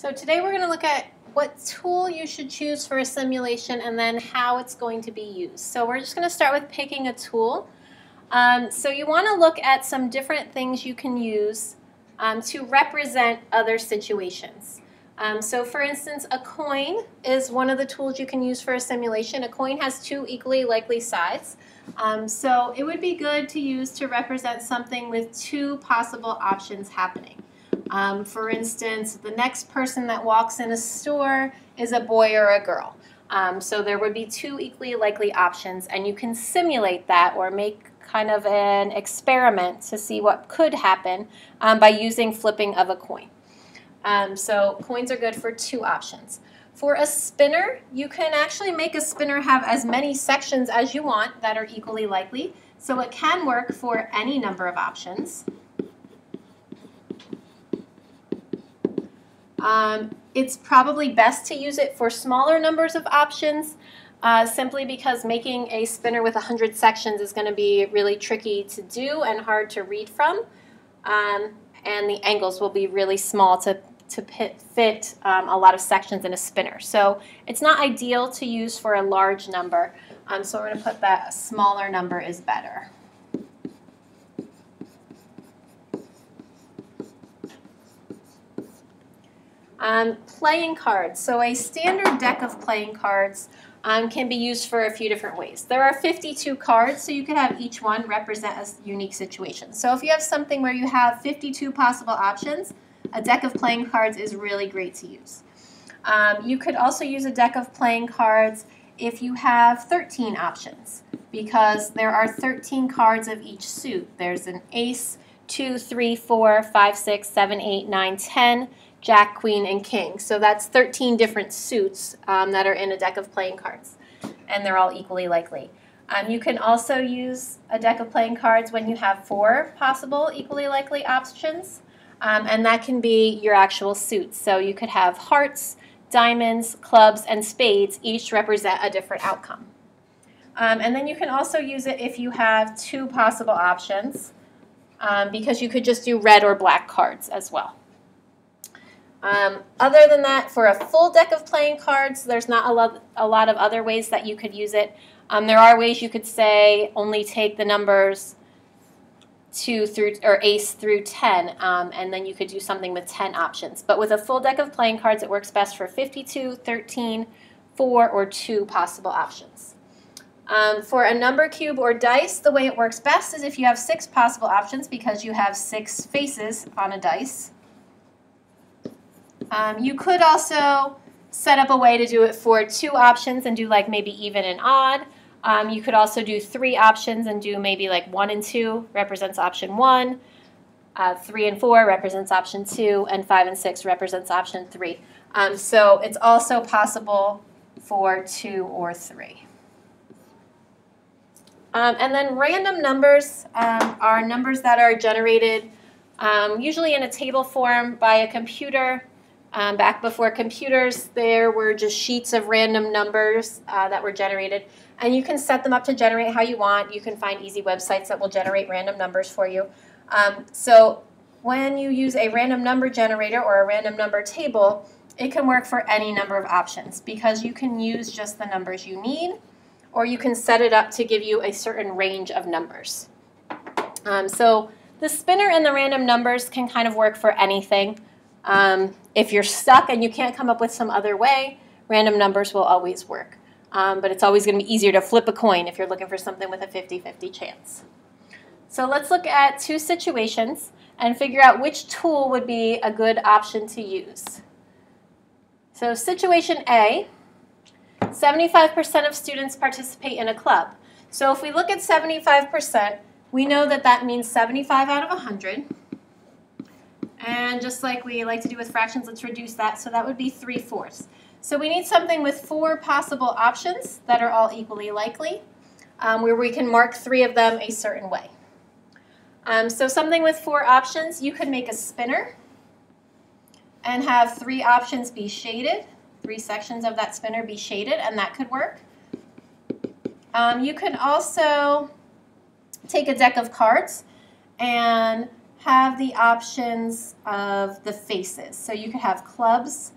So today we're going to look at what tool you should choose for a simulation and then how it's going to be used. So we're just going to start with picking a tool. So you want to look at some different things you can use to represent other situations. So for instance, a coin is one of the tools you can use for a simulation. A coin has two equally likely sides. So it would be good to use to represent something with two possible options happening. For instance, the next person that walks in a store is a boy or a girl. So there would be two equally likely options, and you can simulate that or make kind of an experiment to see what could happen by using flipping of a coin. So coins are good for two options. For a spinner, you can actually make a spinner have as many sections as you want that are equally likely. So it can work for any number of options. It's probably best to use it for smaller numbers of options simply because making a spinner with 100 sections is going to be really tricky to do and hard to read from. And the angles will be really small to fit a lot of sections in a spinner. So it's not ideal to use for a large number. So we're going to put that a smaller number is better. Playing cards. So a standard deck of playing cards can be used for a few different ways. There are 52 cards, so you could have each one represent a unique situation. So if you have something where you have 52 possible options, a deck of playing cards is really great to use. You could also use a deck of playing cards if you have 13 options, because there are 13 cards of each suit. There's an ace, 2, 3, 4, 5, 6, 7, 8, 9, 10, Jack, Queen, and King. So that's 13 different suits that are in a deck of playing cards, and they're all equally likely. You can also use a deck of playing cards when you have 4 possible equally likely options, and that can be your actual suits. So you could have hearts, diamonds, clubs, and spades each represent a different outcome. And then you can also use it if you have 2 possible options, because you could just do red or black cards as well. Other than that, for a full deck of playing cards, there's not a lot of other ways that you could use it. There are ways you could say only take the numbers 2 through, or ace through 10, and then you could do something with 10 options. But with a full deck of playing cards, it works best for 52, 13, 4, or 2 possible options. For a number cube or dice, the way it works best is if you have 6 possible options because you have 6 faces on a dice. You could also set up a way to do it for 2 options and do like maybe even and odd. You could also do 3 options and do maybe like 1 and 2 represents option 1, 3 and 4 represents option 2, and 5 and 6 represents option 3. So it's also possible for 2 or 3. And then random numbers are numbers that are generated usually in a table form by a computer. Back before computers, there were just sheets of random numbers that were generated, and you can set them up to generate how you want. You can find easy websites that will generate random numbers for you. So when you use a random number generator or a random number table, it can work for any number of options because you can use just the numbers you need, or you can set it up to give you a certain range of numbers. So the spinner and the random numbers can kind of work for anything. If you're stuck and you can't come up with some other way, random numbers will always work. But it's always going to be easier to flip a coin if you're looking for something with a 50-50 chance. So let's look at 2 situations and figure out which tool would be a good option to use. So situation A, 75% of students participate in a club. So if we look at 75%, we know that that means 75 out of 100. And just like we like to do with fractions, let's reduce that. So that would be 3/4. So we need something with 4 possible options that are all equally likely, where we can mark 3 of them a certain way. So something with 4 options, you could make a spinner and have 3 options be shaded, 3 sections of that spinner be shaded, and that could work. You could also take a deck of cards and have the options of the faces. So you could have clubs,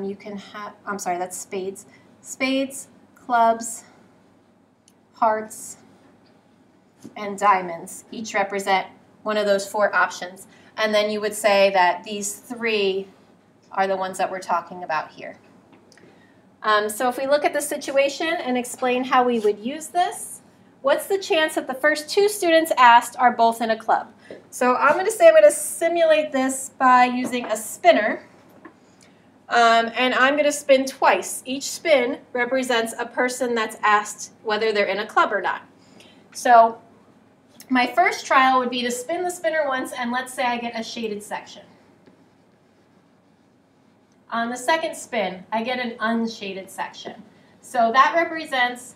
you can have, I'm sorry, that's spades. Spades, clubs, hearts, and diamonds. Each represent one of those 4 options. And then you would say that these 3 are the ones that we're talking about here. So if we look at the situation and explain how we would use this, what's the chance that the first 2 students asked are both in a club? So I'm going to say I'm going to simulate this by using a spinner. And I'm going to spin twice. Each spin represents a person that's asked whether they're in a club or not. So my first trial would be to spin the spinner once, and let's say I get a shaded section. On the second spin, I get an unshaded section. So that represents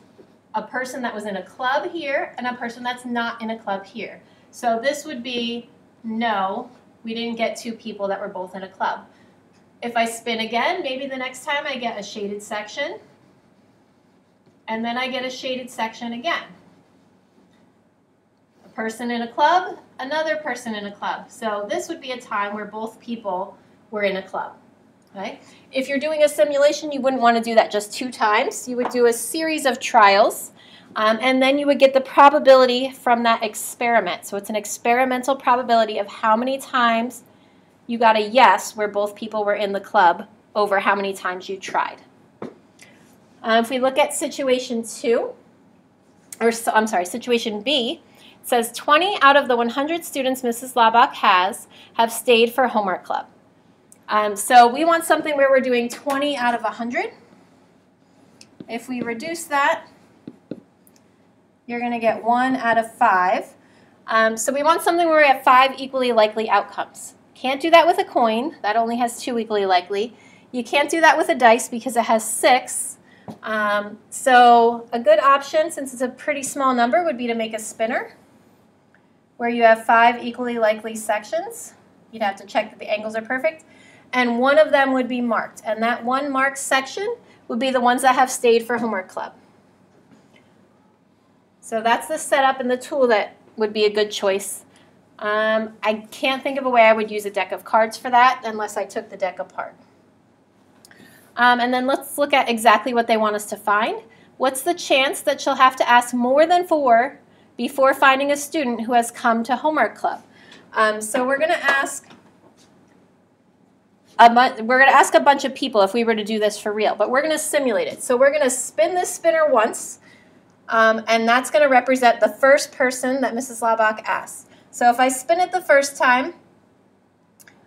a person that was in a club here and a person that's not in a club here. So this would be no, we didn't get 2 people that were both in a club. If I spin again, maybe the next time I get a shaded section, and then I get a shaded section again. A person in a club, another person in a club. So this would be a time where both people were in a club. Okay? If you're doing a simulation, you wouldn't want to do that just 2 times. You would do a series of trials, and then you would get the probability from that experiment. So it's an experimental probability of how many times you got a yes where both people were in the club over how many times you tried. If we look at situation 2, or I'm sorry, situation B, it says 20 out of the 100 students Mrs. Laubach has have stayed for homework club. So we want something where we're doing 20 out of 100. If we reduce that, you're going to get 1 out of 5. So we want something where we have 5 equally likely outcomes. Can't do that with a coin. That only has 2 equally likely. You can't do that with a dice because it has 6. So a good option, since it's a pretty small number, would be to make a spinner where you have 5 equally likely sections. You'd have to check that the angles are perfect. And one of them would be marked. And that one marked section would be the ones that have stayed for homework club. So that's the setup and the tool that would be a good choice. I can't think of a way I would use a deck of cards for that unless I took the deck apart. And then let's look at exactly what they want us to find. What's the chance that she'll have to ask more than 4 before finding a student who has come to homework club? So we're going to ask a bunch of people if we were to do this for real, but we're going to simulate it. So we're going to spin this spinner once, and that's going to represent the first person that Mrs. Laubach asked. So if I spin it the first time,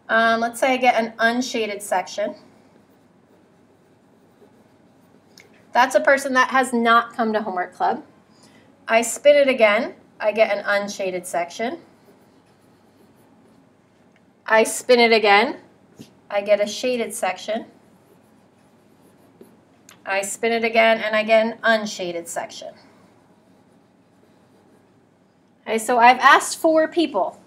let's say I get an unshaded section. That's a person that has not come to homework club. I spin it again, I get an unshaded section. I spin it again, I get a shaded section. I spin it again and I get an unshaded section. Okay, so I've asked 4 people.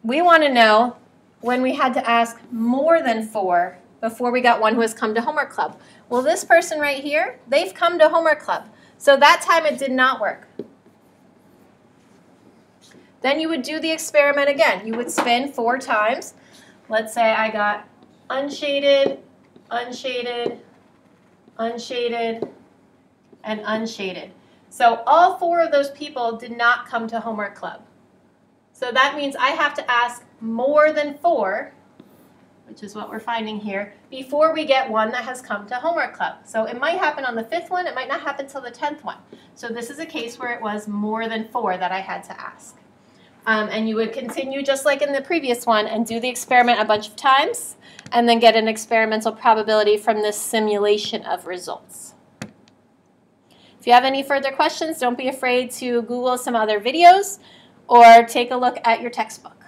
We want to know when we had to ask more than 4 before we got one who has come to homework club. Well, this person right here, they've come to homework club. So that time it did not work. Then you would do the experiment again. You would spin 4 times. Let's say I got unshaded, unshaded, unshaded, and unshaded. So all 4 of those people did not come to homework club. So that means I have to ask more than 4, which is what we're finding here, before we get one that has come to homework club. So it might happen on the 5th one, it might not happen till the 10th one. So this is a case where it was more than 4 that I had to ask. And you would continue just like in the previous one and do the experiment a bunch of times and then get an experimental probability from this simulation of results. If you have any further questions, don't be afraid to Google some other videos or take a look at your textbook.